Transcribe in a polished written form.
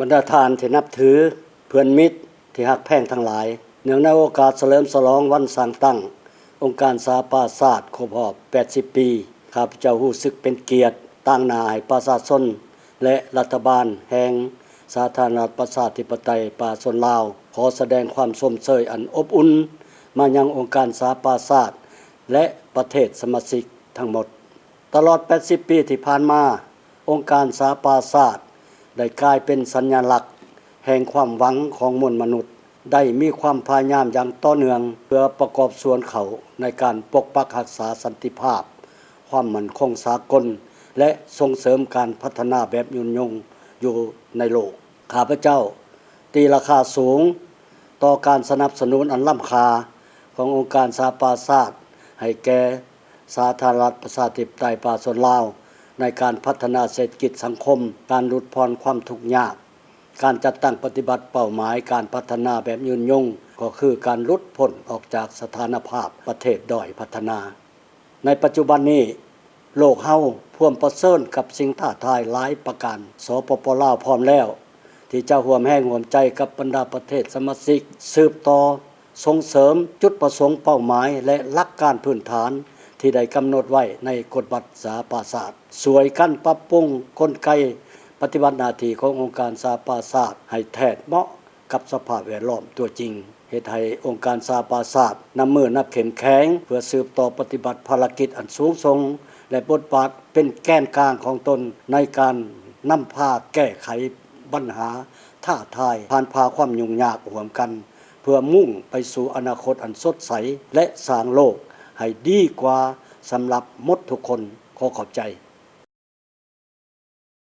บรรดาทานที่นับถือเพื่อนมิตรที่ฮักแพงทั้งหลายเนื่องในโอกาสเฉลิมฉลองวันสร้างตั้งองค์การสหประชาชาติครบรอบ80 ปีข้าพเจ้ารู้สึกเป็นเกียรติต่างหน้าให้ประชาชนและรัฐบาลแห่งสาธารณรัฐประชาธิปไตยประชาชนลาวขอแสดงความชมเชยอันอบอุ่นมายังองค์การสหประชาชาติและประเทศสมาชิกทั้งหมดตลอด80 ปีที่ผ่านมาองค์การสหประชาชาติได้กลายเป็นสัญลักษณ์แห่งความหวังของมวลมนุษย์ได้มีความพยายามอย่างต่อเนื่องเพื่อประกอบส่วนเขาในการปกปักรักษาสันติภาพความมั่นคงสากลและส่งเสริมการพัฒนาแบบยืนยงอยู่ในโลกข้าพเจ้าตีราคาสูงต่อการสนับสนุนอันล้ำค่าขององค์การสหประชาชาติให้แก่สาธารณรัฐประชาธิปไตยประชาชนลาวในการพัฒนาเศรษฐกิจสังคมการลดผ่อนความทุกข์ยากการจัดตั้งปฏิบัติเป้าหมายการพัฒนาแบบยืนยงก็คือการลดพ้นออกจากสถานภาพประเทศด้อยพัฒนาในปัจจุบันนี้โลกเฮาพ่วมประเสริญกับสิ่งท้าทายหลายประการสปป.ลาวพร้อมแล้วที่จะร่วมแรงร่วมใจกับบรรดาประเทศสมาชิกสืบต่อส่งเสริมจุดประสงค์เป้าหมายและหลักการพื้นฐานที่ได้กำหนดไว้ในกฎบัตรสหประชาชาติสวยกันปรับปรุงกลไกปฏิบัติหน้าที่ขององค์การสหประชาชาติให้แท้เหมาะกับสภาพแวดล้อมตัวจริงเฮ็ดให้องค์การสหประชาชาตินำมือนับเข้มแข็งเพื่อสืบต่อปฏิบัติภารกิจอันสูงส่งและบทบาทเป็นแกนกลางของตนในการนำพาแก้ไขปัญหาท้าทายผ่านพาความยุ่งยากร่วมกันเพื่อมุ่งไปสู่อนาคตอันสดใสและสร้างโลกให้ดีกว่าสำหรับหมดทุกคนขอขอบใจ